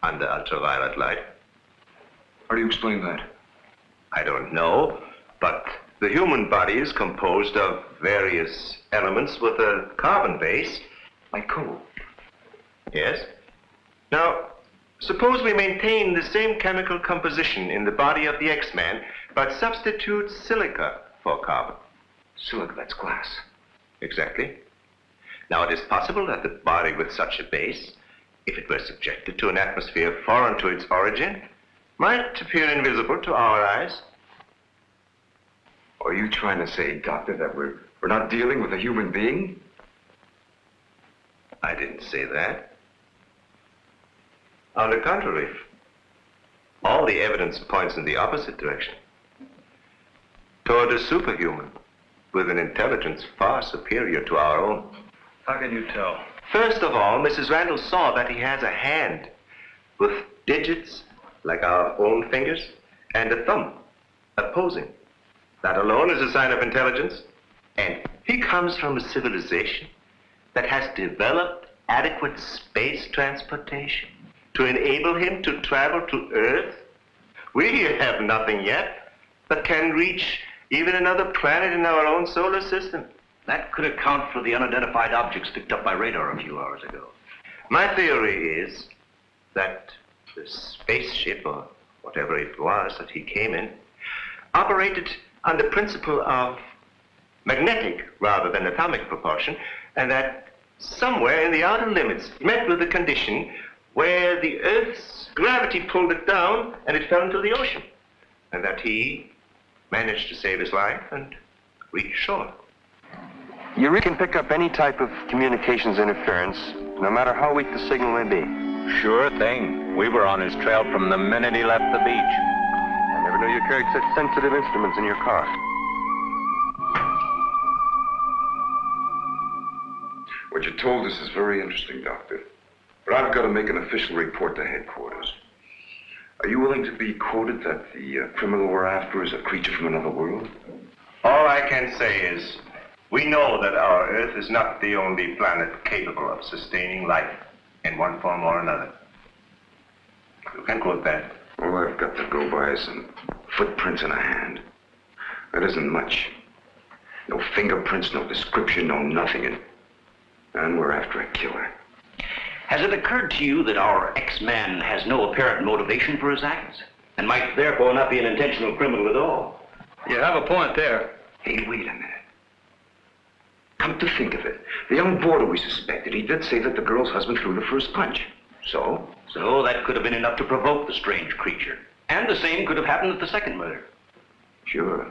under ultraviolet light. How do you explain that? I don't know, but the human body is composed of various elements with a carbon base. Like coal? Yes. Now, suppose we maintain the same chemical composition in the body of the X-Man, but substitute silica for carbon. Silica, that's glass. Exactly. Now, it is possible that the body with such a base, if it were subjected to an atmosphere foreign to its origin, might appear invisible to our eyes. Are you trying to say, Doctor, that we're not dealing with a human being? I didn't say that. On the contrary, all the evidence points in the opposite direction. Toward a superhuman with an intelligence far superior to our own. How can you tell? First of all, Mrs. Randall saw that he has a hand with digits like our own fingers and a thumb opposing. That alone is a sign of intelligence. And he comes from a civilization that has developed adequate space transportation to enable him to travel to Earth. We have nothing yet, but can reach even another planet in our own solar system. That could account for the unidentified objects picked up by radar a few hours ago. My theory is that the spaceship, or whatever it was that he came in, operated on the principle of magnetic rather than atomic propulsion, and that somewhere in the outer limits met with a condition where the Earth's gravity pulled it down and it fell into the ocean, and that he managed to save his life and reach shore. You can pick up any type of communications interference, no matter how weak the signal may be. Sure thing. We were on his trail from the minute he left the beach. I never knew you carried such sensitive instruments in your car. What you told us is very interesting, Doctor. But I've got to make an official report to headquarters. Are you willing to be quoted that the criminal we're after is a creature from another world? All I can say is, we know that our Earth is not the only planet capable of sustaining life in one form or another. You can quote that. All I've got to go by is some footprints in a hand. That isn't much. No fingerprints, no description, no nothing. And we're after a killer. Has it occurred to you that our ex-man has no apparent motivation for his acts, and might therefore not be an intentional criminal at all? You have a point there. Hey, wait a minute. Come to think of it, the young boarder we suspected, he did say that the girl's husband threw the first punch. So? So that could have been enough to provoke the strange creature. And the same could have happened at the second murder. Sure.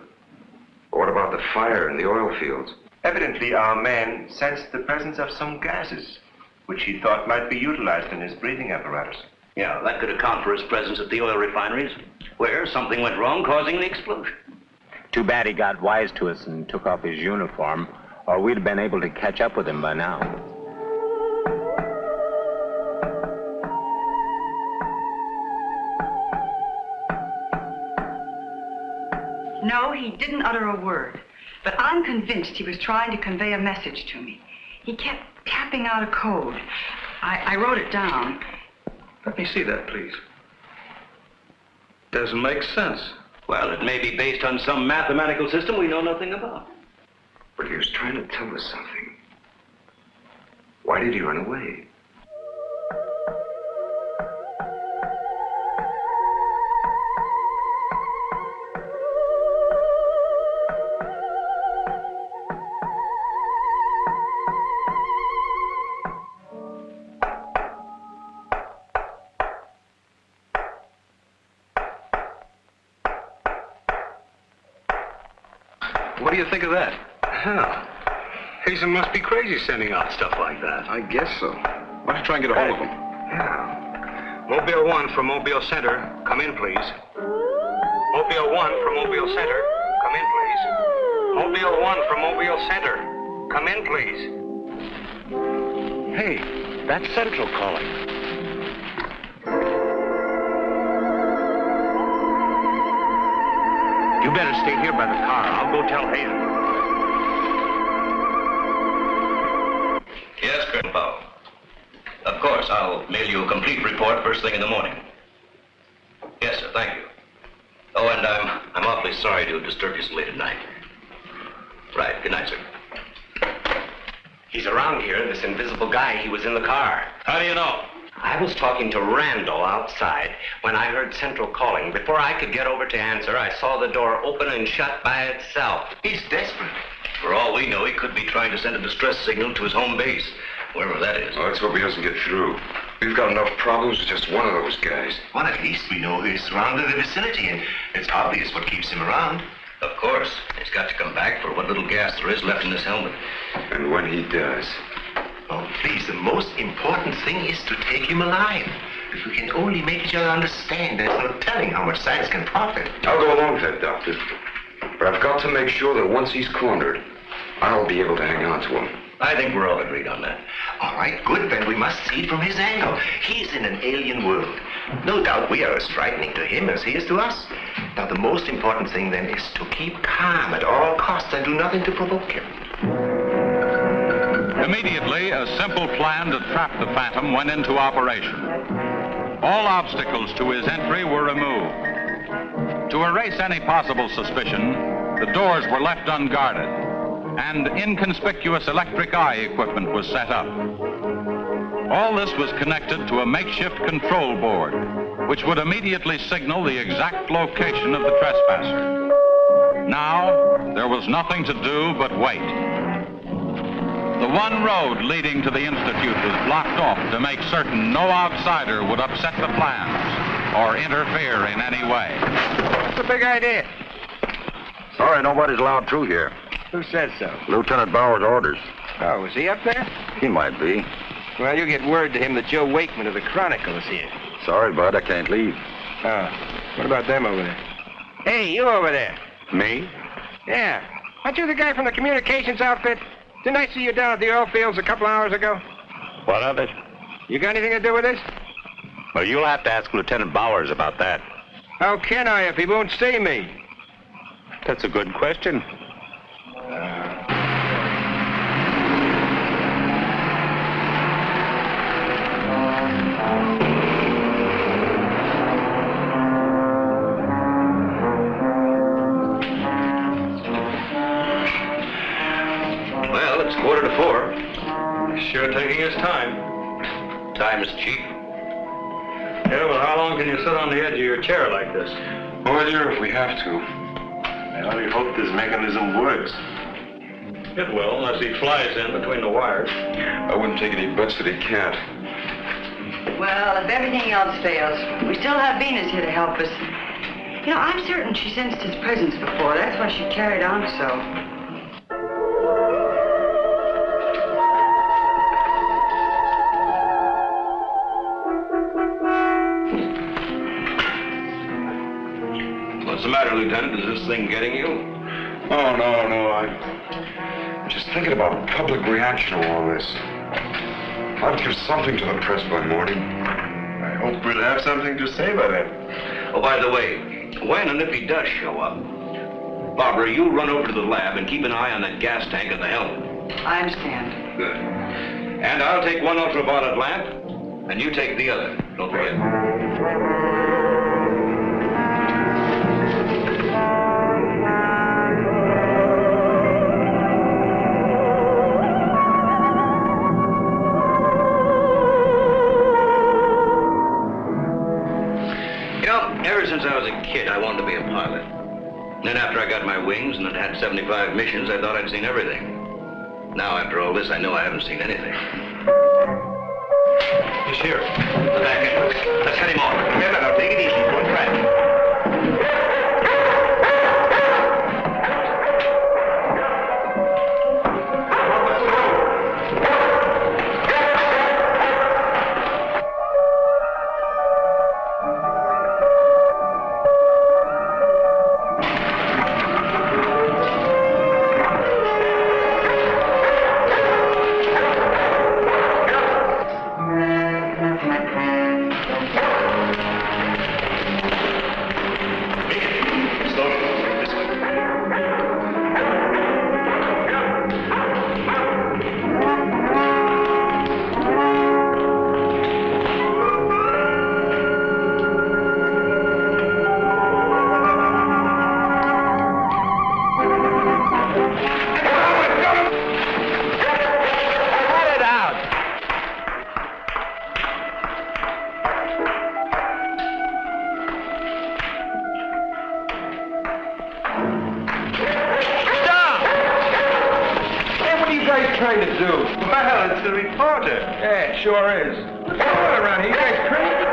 But what about the fire in the oil fields? Evidently, our man sensed the presence of some gases, which he thought might be utilized in his breathing apparatus. Yeah, that could account for his presence at the oil refineries, where something went wrong, causing the explosion. Too bad he got wise to us and took off his uniform, or we'd have been able to catch up with him by now. No, he didn't utter a word. But I'm convinced he was trying to convey a message to me. He kept tapping out a code. I wrote it down. Let me see that, please. Doesn't make sense. Well, it may be based on some mathematical system we know nothing about. But he was trying to tell us something. Why did he run away? What do you think of that? Hell, Hazen must be crazy sending out stuff like that. I guess so. Why don't you try and get a hold of him? Yeah. Mobile 1 from Mobile Center. Come in, please. Mobile 1 from Mobile Center. Come in, please. Mobile 1 from Mobile Center. Come in, please. Hey, that's Central calling. You better stay here by the car. I'll go tell Hazen. Yes, Colonel Powell. Of course, I'll mail you a complete report first thing in the morning. Yes, sir, thank you. Oh, and I'm awfully sorry to have disturbed you so late at night. Right, good night, sir. He's around here, this invisible guy. He was in the car. How do you know? I was talking to Randall outside when I heard Central calling. Before I could get over to answer, I saw the door open and shut by itself. He's desperate. For all we know, he could be trying to send a distress signal to his home base, wherever that is. Well, let's hope he doesn't get through. We've got enough problems with just one of those guys. Well, at least we know he's surrounded the vicinity, and it's obvious what keeps him around. Of course. He's got to come back for what little gas there is left in his helmet. And when he does... Oh, please, the most important thing is to take him alive. If we can only make each other understand, there's no telling how much science can profit. I'll go along with that, Doctor. But I've got to make sure that once he's cornered, I'll be able to hang on to him. I think we're all agreed on that. All right, good, then we must see it from his angle. He's in an alien world. No doubt we are as frightening to him as he is to us. Now, the most important thing then is to keep calm at all costs and do nothing to provoke him. Immediately, a simple plan to trap the Phantom went into operation. All obstacles to his entry were removed. To erase any possible suspicion, the doors were left unguarded, and inconspicuous electric eye equipment was set up. All this was connected to a makeshift control board, which would immediately signal the exact location of the trespasser. Now, there was nothing to do but wait. The one road leading to the Institute was blocked off to make certain no outsider would upset the plans or interfere in any way. What's the big idea? Sorry, nobody's allowed through here. Who says so? Lieutenant Bauer's orders. Oh, is he up there? He might be. Well, you get word to him that Joe Wakeman of the Chronicle is here. Sorry, bud, I can't leave. Oh, what about them over there? Hey, you over there. Me? Yeah. Aren't you the guy from the communications outfit? Didn't I see you down at the oil fields a couple hours ago? What of it? You got anything to do with this? Well, you'll have to ask Lieutenant Bowers about that. How can I if he won't see me? That's a good question. Well, it's 3:45. Sure taking his time. Time is cheap. Yeah, well, how long can you sit on the edge of your chair like this? Well, dear, if we have to. I only hope this mechanism works. It will, unless he flies in between the wires. I wouldn't take any bets that he can't. Well, if everything else fails, we still have Venus here to help us. You know, I'm certain she sensed his presence before. That's why she carried on so. What's the matter, Lieutenant? Is this thing getting you? Oh, no. I'm just thinking about public reaction to all this. I'll give something to the press by morning. I hope we'll have something to say by then. Oh, by the way, when and if he does show up, Barbara, you run over to the lab and keep an eye on that gas tank at the helmet. I understand. Good. And I'll take one ultraviolet lamp, and you take the other. Don't forget. Ever since I was a kid, I wanted to be a pilot. Then after I got my wings and had 75 missions, I thought I'd seen everything. Now, after all this, I know I haven't seen anything. He's here. The back entrance. Let's head him off. Remember, now, take it easy. Don't crash. trying to do? Well, it's the reporter. Yeah, it sure is. What's going on around here? You guys crazy?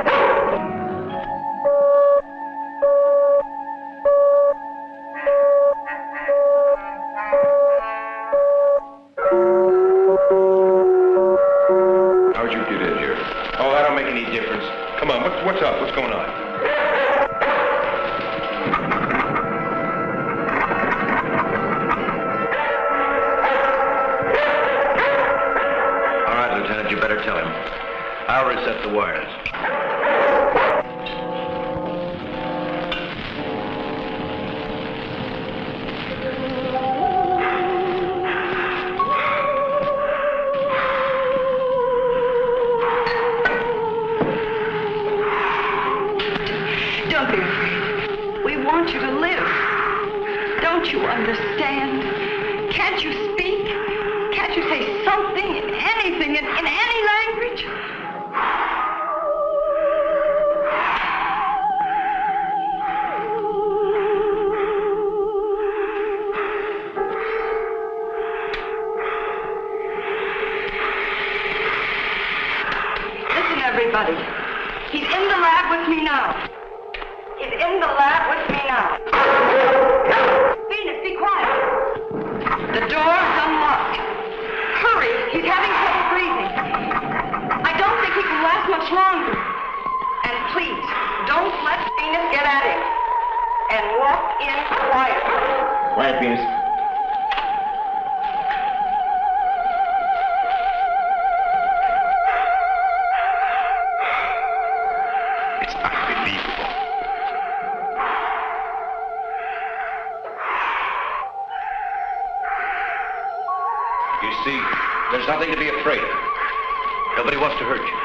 How'd you get in here? Oh, that don't make any difference. Come on, what's up? What's going on? I'll reset the wires. Don't be afraid. We want you to live. Don't you understand? Can't you speak? Can't you say something, anything, in any language? Listen, everybody. He's in the lab with me now. He's in the lab with me now. Venus, be quiet. The door is unlocked. Hurry, he's having trouble breathing. I don't think he can last much longer. And please, don't let Venus get at him. And walk in quietly. Quiet, Venus. It's unbelievable. You see, there's nothing to be afraid of. Nobody wants to hurt you.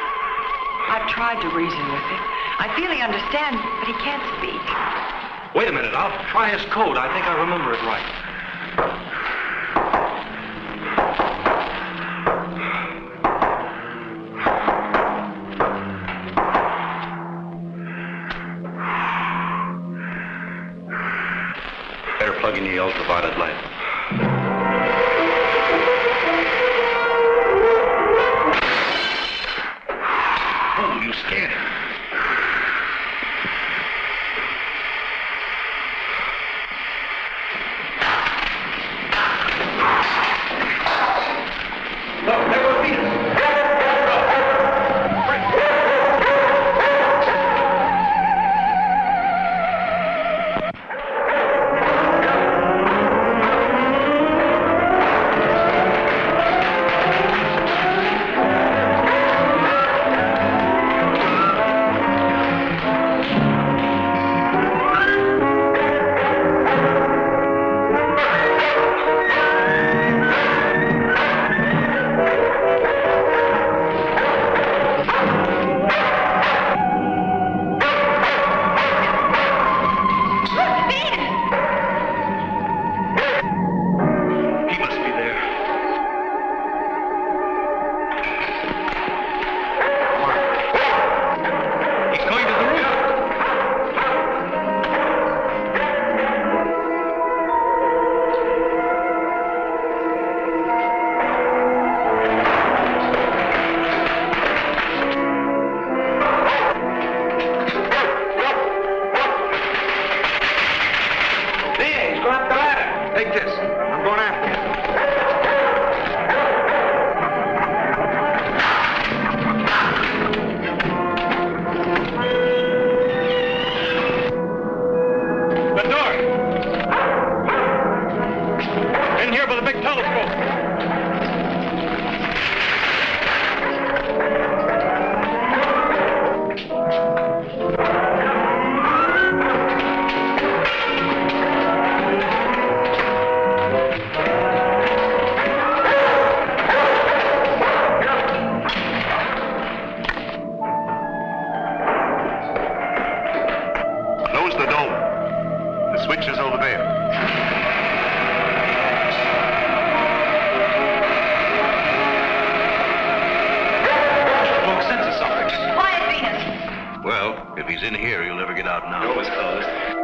I've tried to reason with him. I feel he understands, but he can't speak. Wait a minute, I'll try his code. I think I remember it right. Better plug in the ultraviolet light. Oh, you scared him. Look, there goes Venus.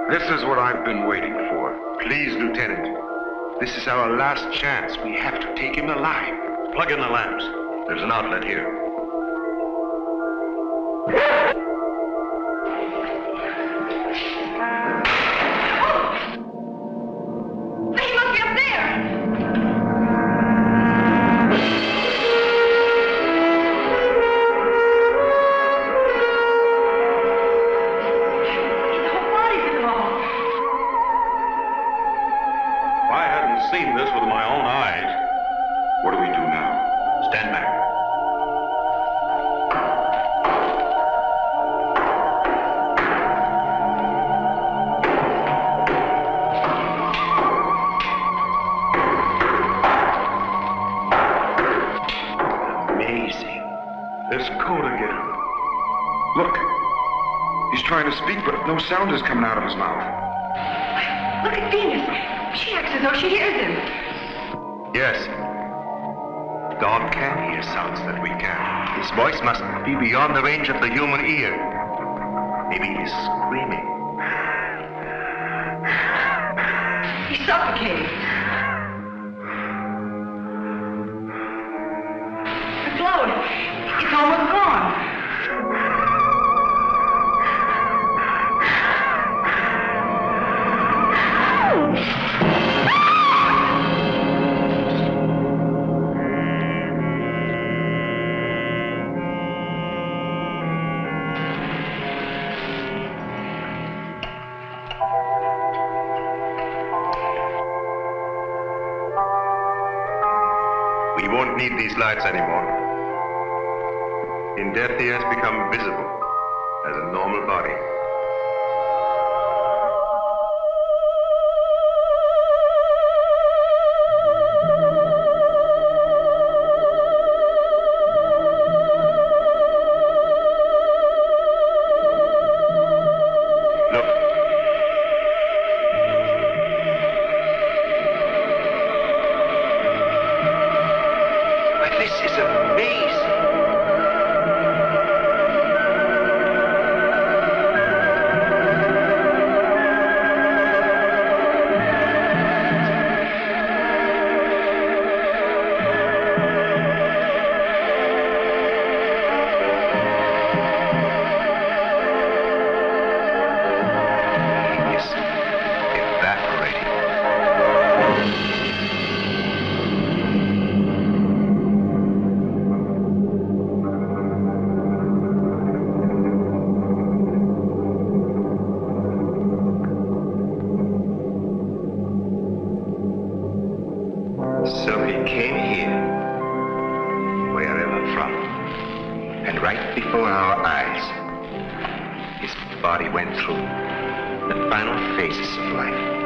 This is what I've been waiting for. Please, Lieutenant. This is our last chance. We have to take him alive. Plug in the lamps. There's an outlet here. He must be up there. Seen this with my own eyes. What do we do now? Stand back. trying to speak, but no sound is coming out of his mouth. Look at Venus. She acts as though she hears him. Yes. God can hear sounds that we can. His voice must be beyond the range of the human ear. Maybe he's screaming. He's suffocating. The glow, it's almost gone. We won't need these lights anymore. In death, he has become visible as a normal body. So he came here, wherever from, and right before our eyes, his body went through the final phases of life.